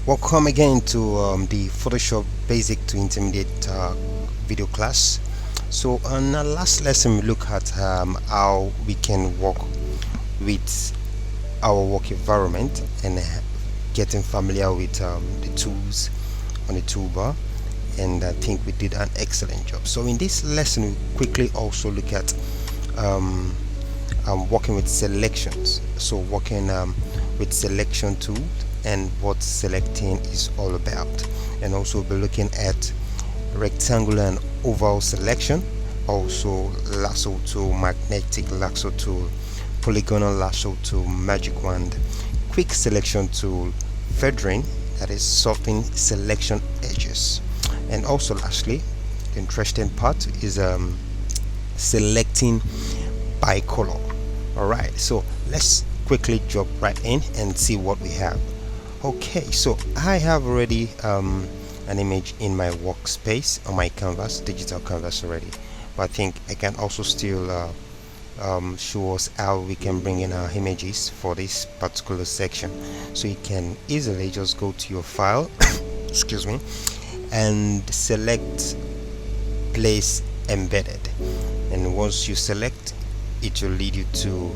Welcome again to the Photoshop Basic to Intermediate video class. So on our last lesson we look at how we can work with our work environment and getting familiar with the tools on the toolbar, and I think we did an excellent job. So in this lesson we quickly also look at working with selections, so working with selection tool and what selecting is all about, and also be looking at rectangular and oval selection, also lasso tool, magnetic lasso tool, polygonal lasso tool, magic wand, quick selection tool, feathering, that is softening selection edges, and also lastly the interesting part is selecting by color. Alright, so let's quickly jump right in and see what we have. Okay, so I have already an image in my workspace on my canvas, digital canvas already, but I think I can also still show us how we can bring in our images for this particular section. So you can easily just go to your file excuse me, and select place embedded, and once you select, it will lead you to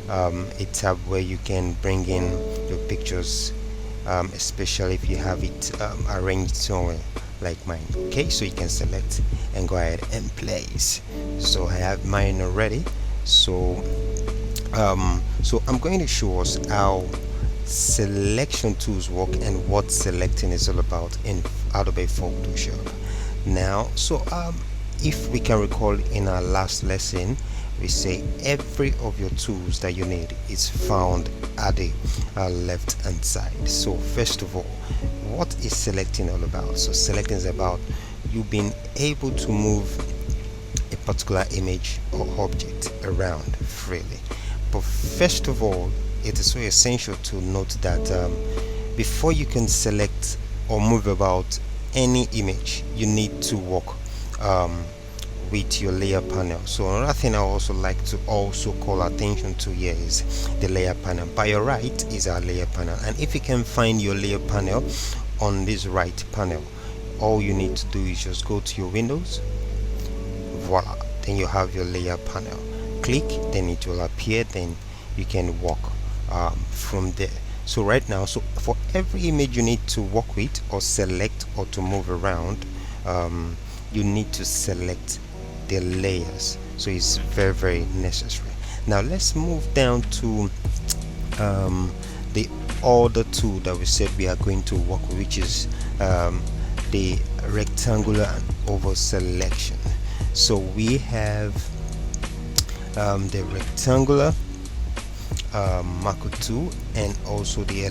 a tab where you can bring in your pictures, especially if you have it arranged somewhere like mine. Okay, so you can select and go ahead and place. So I have mine already. So I'm going to show us how selection tools work and what selecting is all about in Adobe Photoshop. Now, so if we can recall, in our last lesson we say every of your tools that you need is found at the left hand side. So first of all, what is selecting all about? So selecting is about you being able to move a particular image or object around freely. But first of all, it is so essential to note that before you can select or move about any image, you need to work with your layer panel. So another thing I also like to also call attention to here is the layer panel. By your right is our layer panel, and if you can find your layer panel on this right panel, all you need to do is just go to your windows, voila, then you have your layer panel. Click, then it will appear, then you can work from there. So right now, so for every image you need to work with or select or to move around, you need to select the layers. So it's very necessary. Now let's move down to the other tool that we said we are going to work with, which is the rectangular and oval selection. So we have the rectangular Marquee tool and also the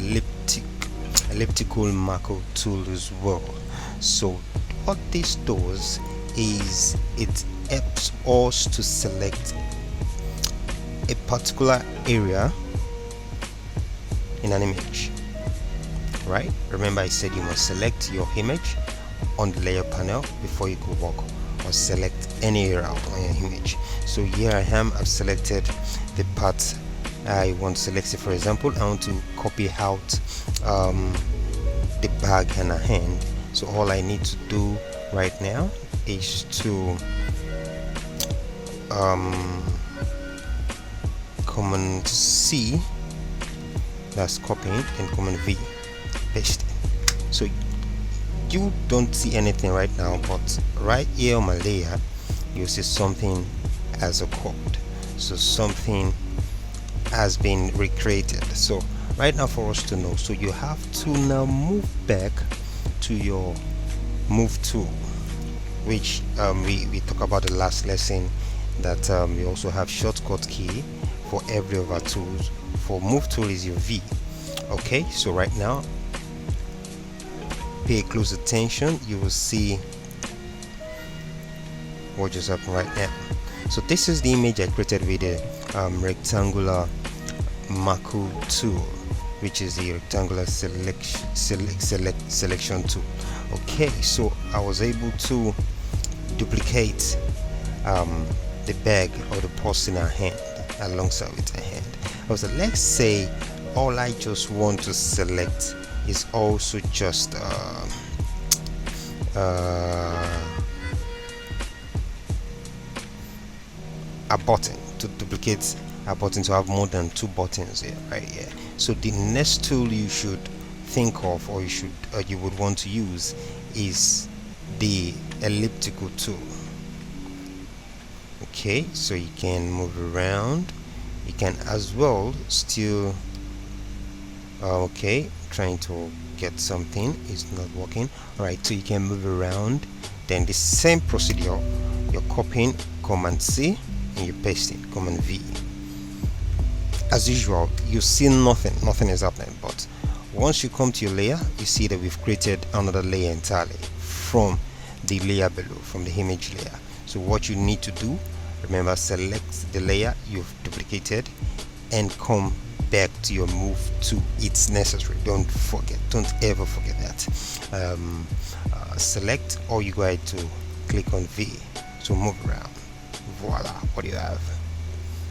elliptical Marquee tool as well. So what this does is it helps us to select a particular area in an image, right? Remember I said you must select your image on the layer panel before you could work or select any area on your image. So here I am, I've selected the part I want to select. For example, I want to copy out the bag and a hand. So all I need to do right now is to Command C, that's copying, and Command V, paste. So you don't see anything right now, but right here on my layer you see something as a code. So something has been recreated. So right now, for us to know, so you have to now move back to your move tool, which we talked about the last lesson, that we also have shortcut key for every of our tools. For move tool is your V. Okay, so right now pay close attention, you will see what just happened right now. So this is the image I created with the rectangular Marquee tool, which is the rectangular selection tool. Okay, so I was able to duplicate the bag or the purse in our hand alongside with our hand. Also, let's say all I just want to select is also just a button, to duplicate a button, to have more than 2 buttons here, right here. So the next tool you should think of, or you would want to use, is the elliptical tool. Okay, so you can move around. You can as well still okay, trying to get something, is not working. All right, so you can move around. Then the same procedure, you're copying, Command C, and you're pasting, Command V. As usual, you see nothing is happening, but once you come to your layer, you see that we've created another layer entirely from the layer below, from the image layer. So what you need to do, remember, select the layer you've duplicated and come back to your move to it's necessary. Don't ever forget that. Select, or you go ahead to click on V, so move around. Voila, what do you have?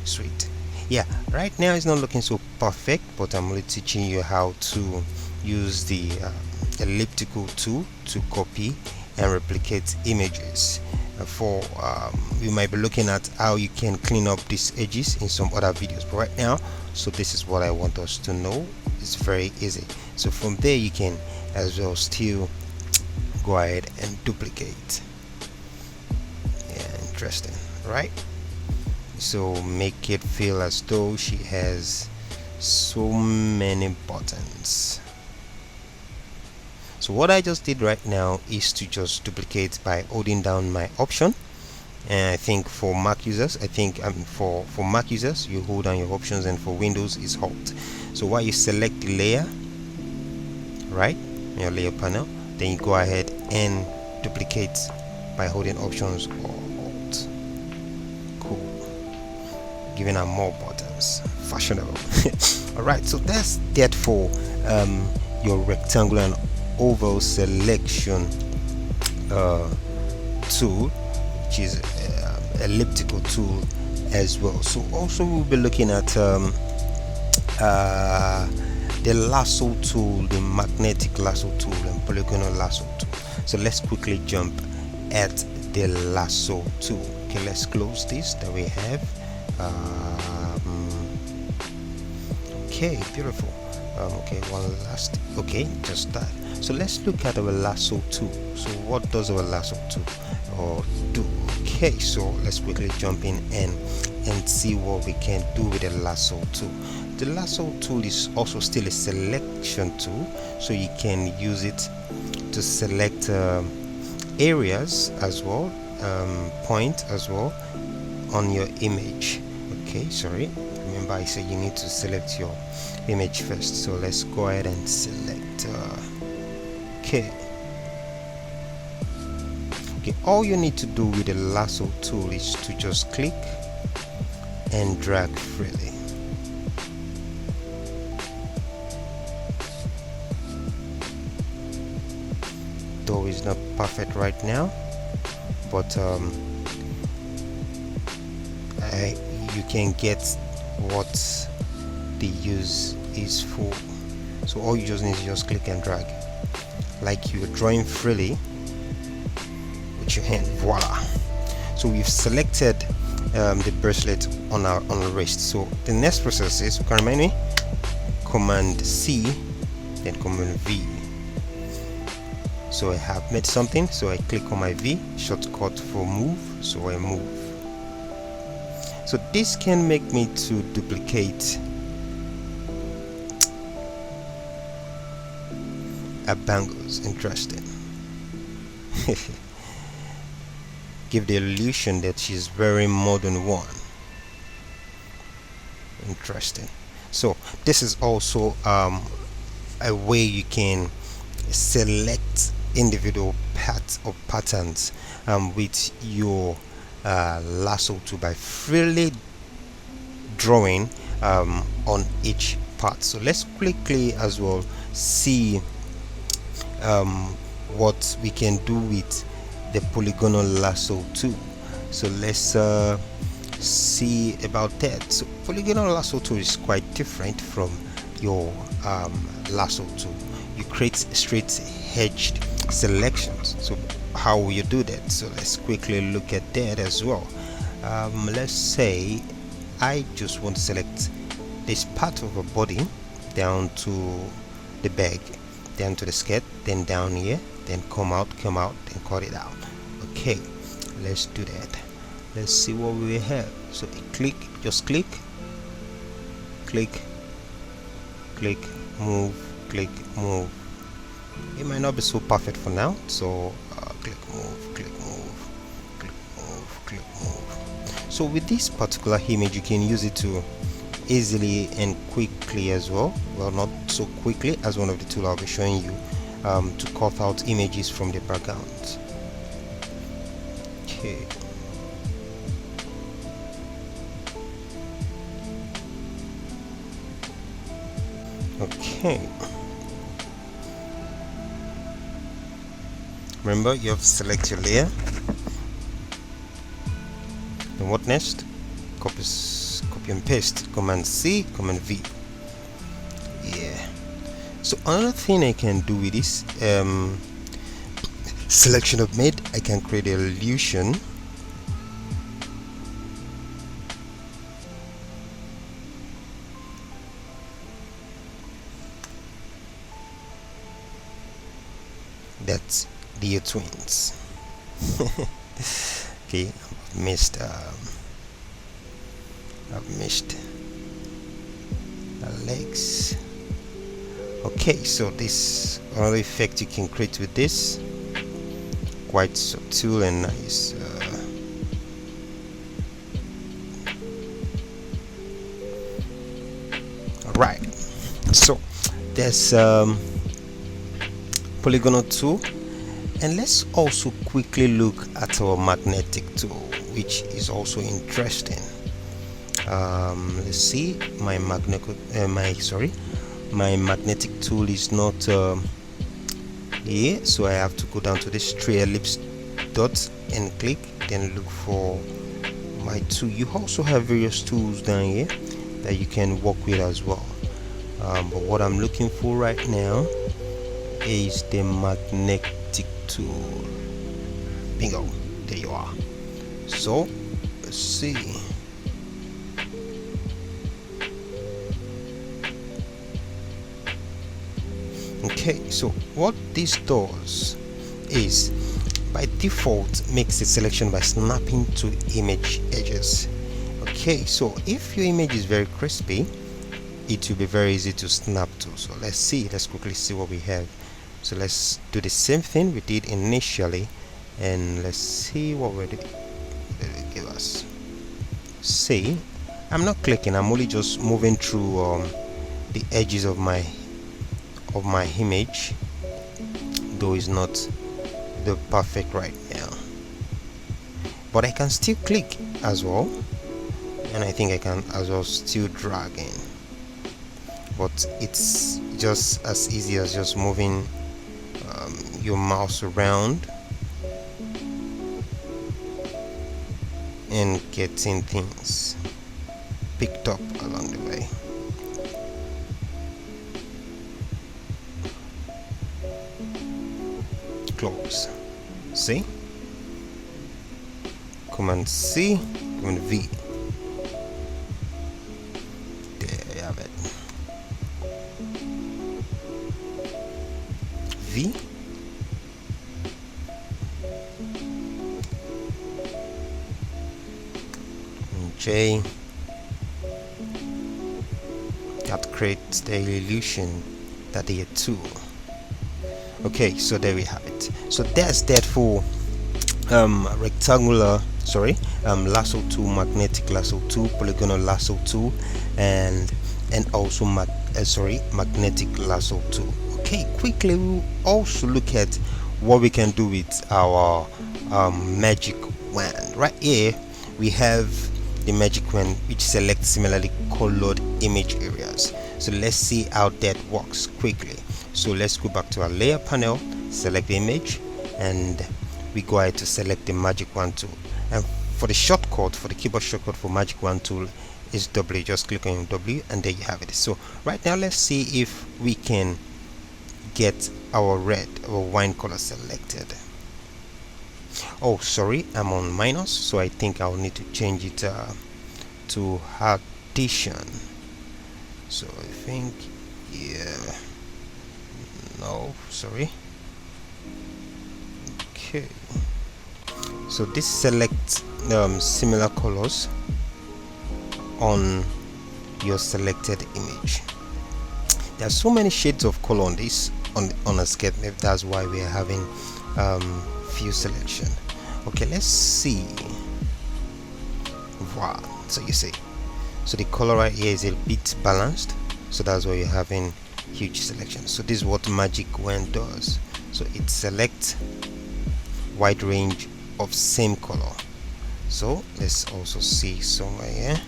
Sweet. Yeah, right now it's not looking so perfect, but I'm only teaching you how to use the elliptical tool to copy and replicate images. We might be looking at how you can clean up these edges in some other videos, but right now, so this is what I want us to know. It's very easy. So from there you can as well still go ahead and duplicate. Yeah, interesting, right? So make it feel as though she has so many buttons. So what I just did right now is to just duplicate by holding down my option. And I think for Mac users, for Mac users, you hold down your options, and for Windows is Alt. So while you select the layer, right, your layer panel, then you go ahead and duplicate by holding options or Alt. Cool. Giving her more buttons. Fashionable. Alright, so that's that for your rectangular and oval selection tool, which is elliptical tool as well. So also we'll be looking at the lasso tool, the magnetic lasso tool, and polygonal lasso tool. So let's quickly jump at the lasso tool. Okay, let's close this that we have. Okay, beautiful. Okay, one last. Okay, just that. So let's look at our lasso tool. So what does our lasso tool do? Okay, so let's quickly jump in and see what we can do with the lasso tool. The lasso tool is also still a selection tool, so you can use it to select areas as well, point as well on your image. Okay, sorry, remember I said you need to select your image first, so let's go ahead and select okay, all you need to do with the lasso tool is to just click and drag freely. Though it's not perfect right now, but you can get what the use is for. So all you just need to just click and drag like you're drawing freely with your hand. Voila. So we've selected the bracelet on our wrist. So the next process is, you can remind me, Command C, then Command V. So I have made something, so I click on my V, shortcut for move, so I move. So this can make me to duplicate a bangles. Interesting. Give the illusion that she's wearing more than one. Interesting. So this is also a way you can select individual parts or patterns with your lasso tool by freely drawing on each part. So let's quickly as well see what we can do with the polygonal lasso tool. So let's see about that. So polygonal lasso tool is quite different from your lasso tool. you create straight edged selections. So how will you do that? So let's quickly look at that as well. Let's say I just want to select this part of a body down to the bag, down to the skirt, then down here, then come out, then cut it out. Okay, let's do that. Let's see what we have. So just click, move, click, move. It might not be so perfect for now, so click, move, click, move, click, move, click, move. So with this particular image, you can use it to easily and quickly as well. Well, not so quickly as one of the tools I'll be showing you, to cut out images from the background. Okay. Okay. Remember, you have to select your layer. Then what next? Copy and paste. Command C, Command V. Yeah. So another thing I can do with this selection I've made, I can create an illusion. That's the twins. Okay, I've missed the legs. Okay, so this another effect you can create with this, quite subtle and nice. Alright, so there's Polygonal Tool, and let's also quickly look at our magnetic tool, which is also interesting. Let's see, my magnetic tool is not here, so I have to go down to this three ellipse dots and click, then look for my tool. You also have various tools down here that you can work with as well, but what I'm looking for right now is the magnetic tool. Bingo, there you are. So let's see. Okay, so what this does is by default makes the selection by snapping to image edges. Okay, so if your image is very crispy, it will be very easy to snap to. So let's quickly see what we have. So let's do the same thing we did initially, and let's see what will it give us. See, I'm not clicking, I'm only just moving through the edges of my image, though it's not the perfect right now, but I can still click as well, and I think I can as well still drag in, but it's just as easy as just moving your mouse around and getting things picked up along the way. Close. See? Command C, Command V. There you have it. V. And J. That creates the illusion that they are two. Okay, so there we have it. So that's that for lasso tool, magnetic lasso tool, polygonal lasso tool, and also magnetic lasso tool. Okay, quickly we'll also look at what we can do with our magic wand. Right here we have the magic wand, which selects similarly colored image areas. So let's see how that works quickly. So let's go back to our layer panel, select the image, and we go ahead to select the magic wand tool. And for the shortcut, for the keyboard shortcut for magic wand tool is W. Just click on W and there you have it. So right now let's see if we can get our red or wine color selected. Oh, sorry, I'm on minus, so I think I'll need to change it to addition. So I think, yeah, no, sorry. Okay, so this selects similar colors on your selected image. There are so many shades of color on this on a sketch map. That's why we are having few selection. Okay, let's see. Wow, so you see, so the color right here is a bit balanced, so that's why you're having huge selection. So this is what Magic Wand does. So it selects wide range of same color. So let's also see somewhere here.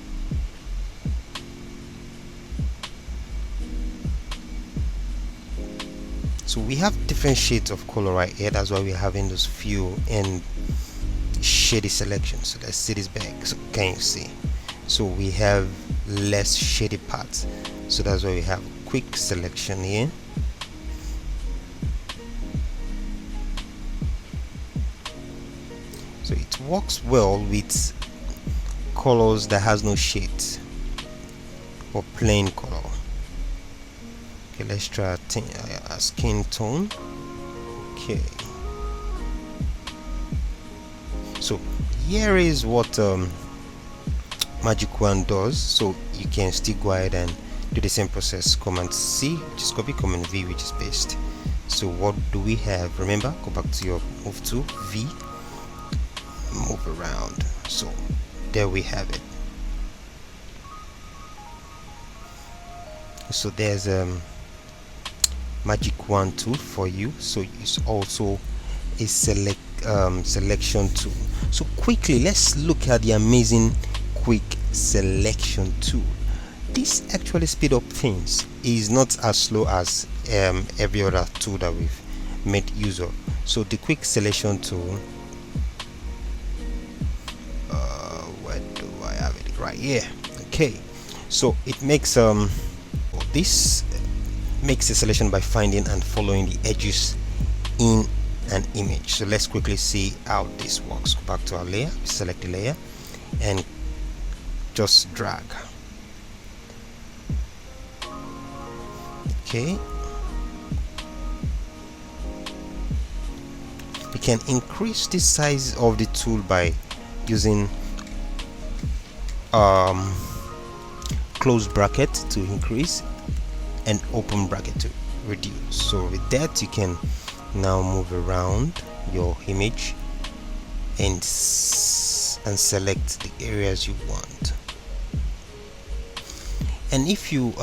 So we have different shades of color right here. That's why we're having those few and shady selection. So let's see this back. So can you see? So we have less shady parts. So that's why we have quick selection here. So it works well with colors that has no shades or plain color. Okay, let's try a skin tone. Okay, so here is what Magic Wand does. So you can still go ahead and do the same process. Command C, which is copy, Command V, which is paste. So what do we have? Remember, go back to your move to V, move around. So there we have it. So there's Magic Wand tool for you. So it's also a selection tool. So quickly, let's look at the amazing quick selection tool. This actually speed up things. Is not as slow as every other tool that we've made use of. So the quick selection tool, where do I have it? Right here. Okay, so it makes this makes a selection by finding and following the edges in an image. So let's quickly see how this works. Go back to our layer, select the layer and just drag. Okay, we can increase the size of the tool by using close bracket to increase and open bracket to reduce. So with that, you can now move around your image and select the areas you want. And if you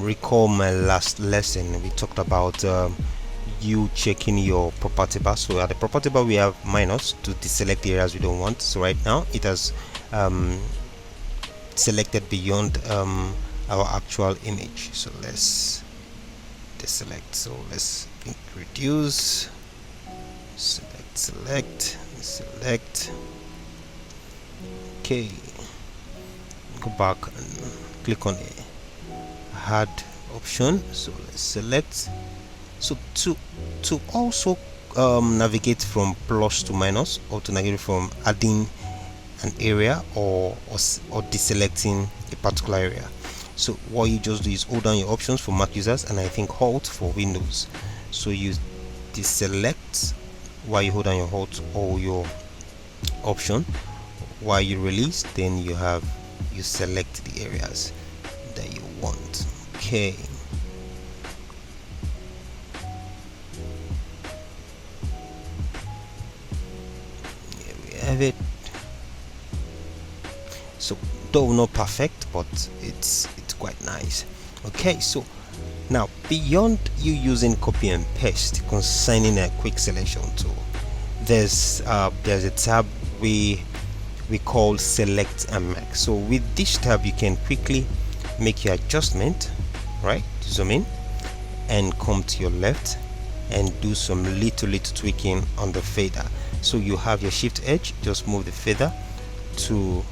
recall my last lesson, we talked about you checking your property bar. So at the property bar we have minus to deselect the areas we don't want. So right now it has selected beyond our actual image. So let's deselect. So let's reduce, select. Okay, go back and click on the add option. So let's select. So to also navigate from plus to minus, or to navigate from adding an area or deselecting a particular area, so what you just do is hold down your options for Mac users, and I think Alt for Windows. So you deselect while you hold down your Alt or your option. While you release, then you select the areas that you want. Okay, here we have it. So though not perfect, but it's quite nice. Okay, so now beyond you using copy and paste concerning a quick selection tool, there's a tab we call select and make. So with this tab you can quickly make your adjustment, right? Zoom in and come to your left and do some little tweaking on the fader. So you have your shift edge, just move the fader to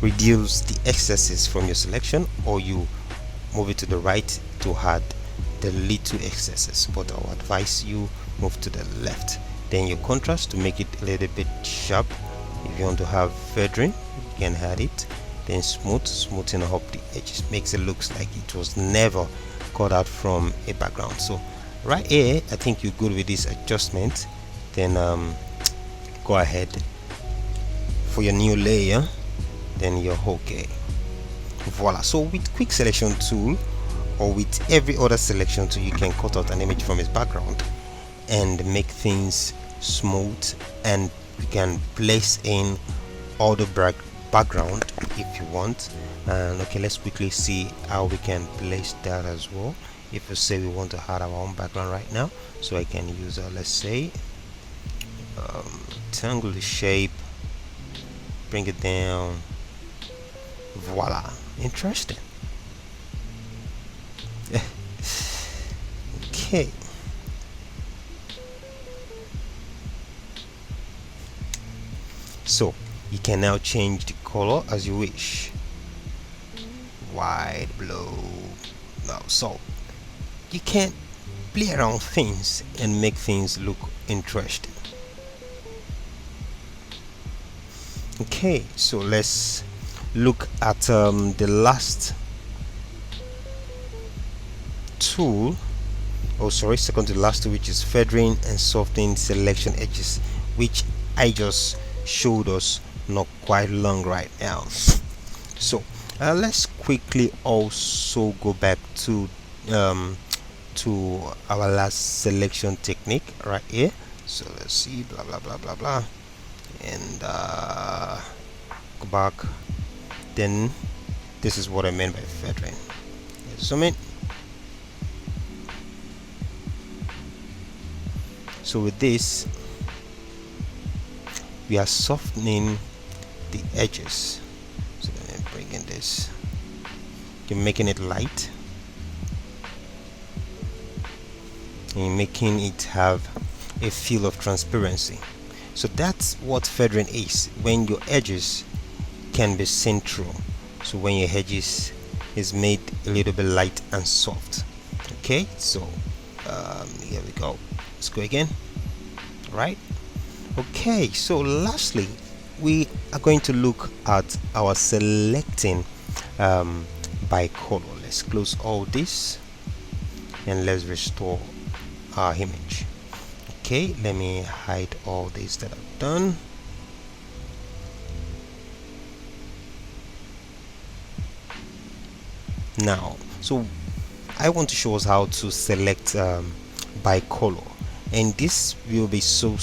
reduce the excesses from your selection, or you move it to the right to add the little excesses, but I'll advise you move to the left. Then your contrast, to make it a little bit sharp. If you want to have feathering, you can add it. Then smoothing up the edges, makes it looks like it was never cut out from a background. So right here, I think you're good with this adjustment. Then go ahead for your new layer, then you're okay. Voila. So with quick selection tool, or with every other selection tool, you can cut out an image from its background and make things smooth, and you can place in all the background if you want. And okay, let's quickly see how we can place that as well. If you say we want to add our own background right now, so I can use let's say rectangle the shape, bring it down. Voila, interesting. Okay, so you can now change the color as you wish, white, blue. Now, so you can play around things and make things look interesting. Okay, so let's look at the last tool, second to last tool, which is feathering and softening selection edges, which I just showed us not quite long right now. So let's quickly also go back to our last selection technique right here. So let's see, blah blah blah blah blah, and go back. Then this is what I meant by feathering. Let's zoom in. So with this, we are softening the edges. So let me bring in this. You're making it light, and you're making it have a feel of transparency. So that's what feathering is, when your edges can be seen through. So when your edges is made a little bit light and soft. Okay, so here we go. Let's go again. Right. Okay, so lastly, we are going to look at our selecting by color. Let's close all this and let's restore our image. Okay, let me hide all this that I've done. Now, so I want to show us how to select by color, and this will be so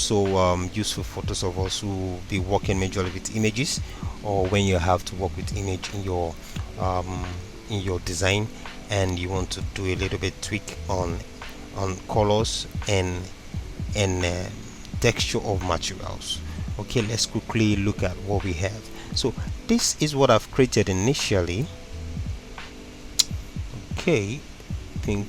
useful for those of us who will be working majorly with images, or when you have to work with image in your design and you want to do a little bit tweak on colors and texture of materials. Okay, let's quickly look at what we have. So this is what I've created initially. Okay, I think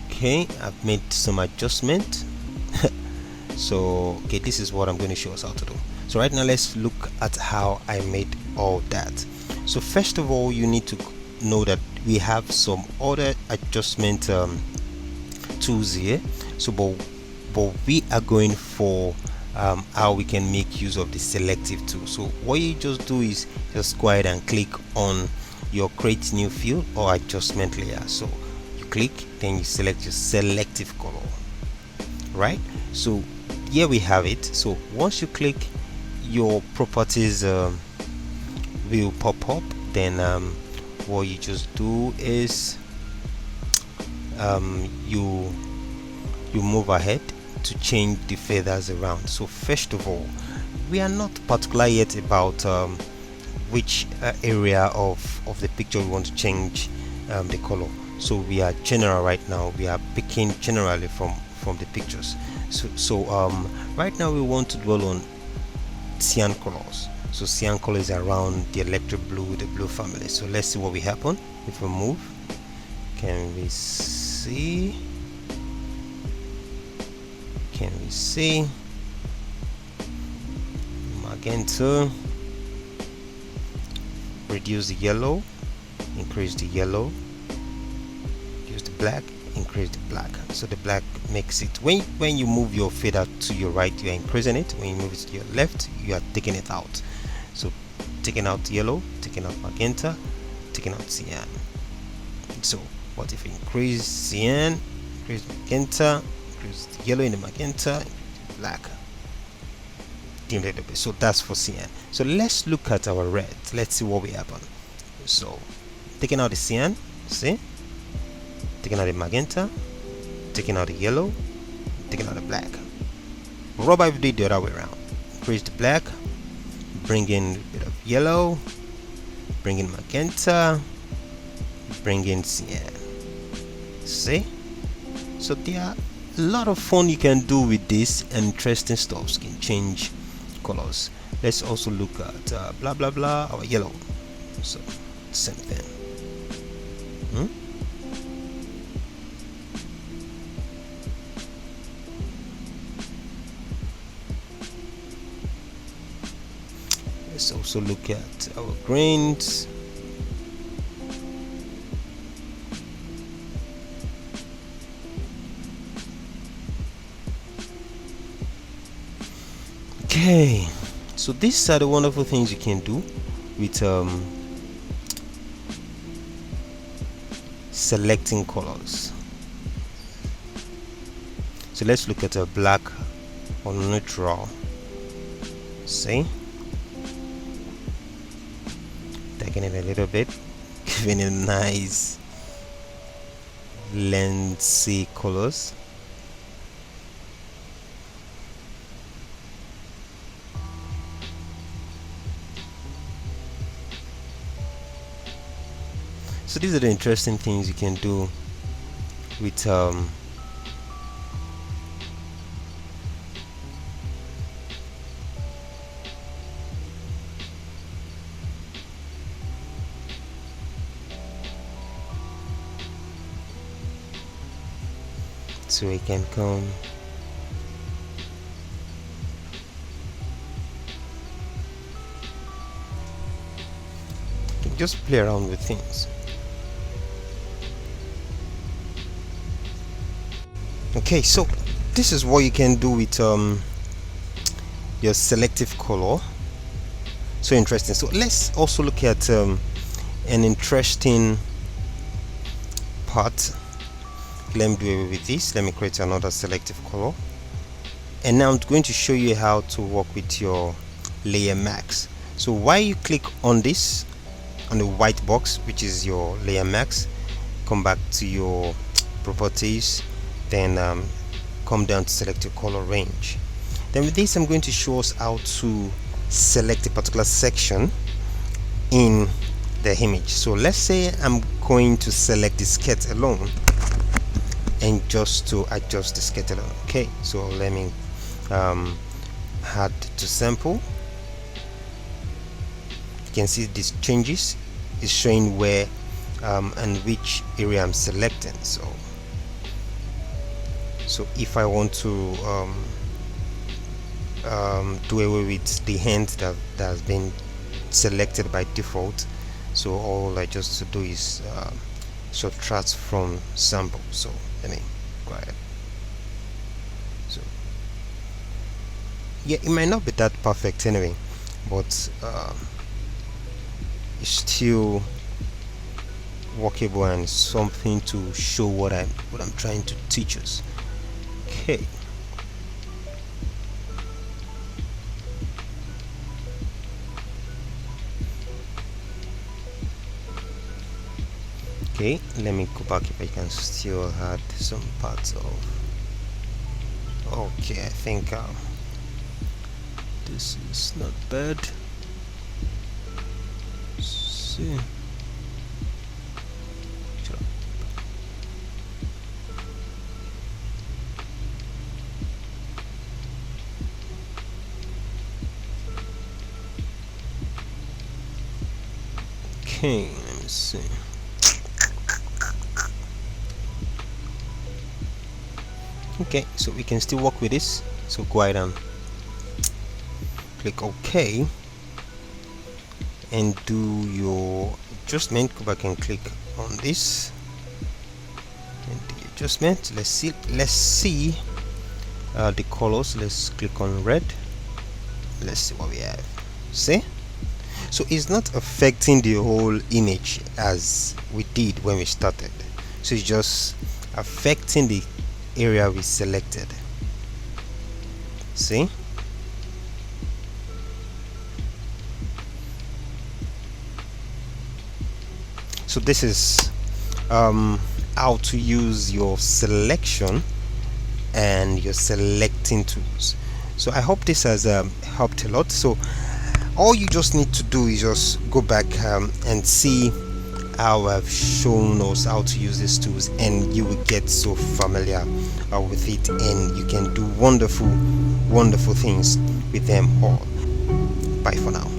okay, I've made some adjustment. So okay, this is what I'm going to show us how to do. So right now, let's look at how I made all that. So first of all, you need to know that we have some other adjustment tools here. So but we are going for how we can make use of the selective tool. So what you just do is just go ahead and click on your create new field or adjustment layer. So you click, then you select your selective color, right? So here we have it. So once you click, your properties will pop up. Then what you just do is you move ahead to change the feathers around. So first of all, we are not particular yet about which area of the picture we want to change the color. So we are general right now. We are picking generally from the pictures. So right now we want to dwell on cyan colors. So cyan colors around the electric blue, the blue family. So let's see what will happen if we move. Can we see? Mark magenta, reduce the yellow, increase the yellow, reduce the black, increase the black. So the black makes it, when you move your fader to your right, you are increasing it. When you move it to your left, you are taking it out. So taking out yellow, taking out magenta, taking out cyan. So what if we increase cyan, increase magenta, increase the yellow in the magenta, increase the black, dim a little bit. So that's for cyan. So let's look at our red. Let's see what will happen. So taking out the cyan, see, taking out the magenta, taking out the yellow, taking out the black. What about if we do the other way around? Increase the black, bring in a bit of yellow, bring in magenta, bring in cyan. See? So there are a lot of fun you can do with this, and interesting stuff. You can change colors. Let's also look at blah blah blah, our yellow. So same thing. Let's also look at our greens. Okay, so these are the wonderful things you can do with selecting colors. So let's look at a black or neutral. See, taking it a little bit, giving it nice lensy colors. So these are the interesting things you can do with so we can come just play around with things. Okay, so this is what you can do with your selective color. So interesting. So let's also look at an interesting part. Let me do away with this. Let me create another selective color, and now I'm going to show you how to work with your layer max. So while you click on this, on the white box, which is your layer max, come back to your properties, then come down to selective color range. Then with this, I'm going to show us how to select a particular section in the image. So let's say I'm going to select the skirt alone, and just to adjust the skirt alone. Okay, so let me add to sample. You can see these changes is showing where and which area I'm selecting. So if I want to do away with the hand that has been selected by default, so all I just do is subtract from sample. So let me go ahead. So yeah, it might not be that perfect anyway, but it's still workable and something to show what I'm trying to teach us. Okay. Okay, let me go back if I can still add some parts of. Okay, I think this is not bad. See. Okay, let me see. Okay, so we can still work with this. So go ahead and click OK and do your adjustment. Go back and click on this and the adjustment. Let's see the colors. Let's click on red. Let's see what we have. See, so it's not affecting the whole image as we did when we started, so it's just affecting the area we selected. See, so this is how to use your selection and your selecting tools. So I hope this has helped a lot. So all you just need to do is just go back and see how I've shown us how to use these tools, and you will get so familiar with it, and you can do wonderful things with them all. Bye for now.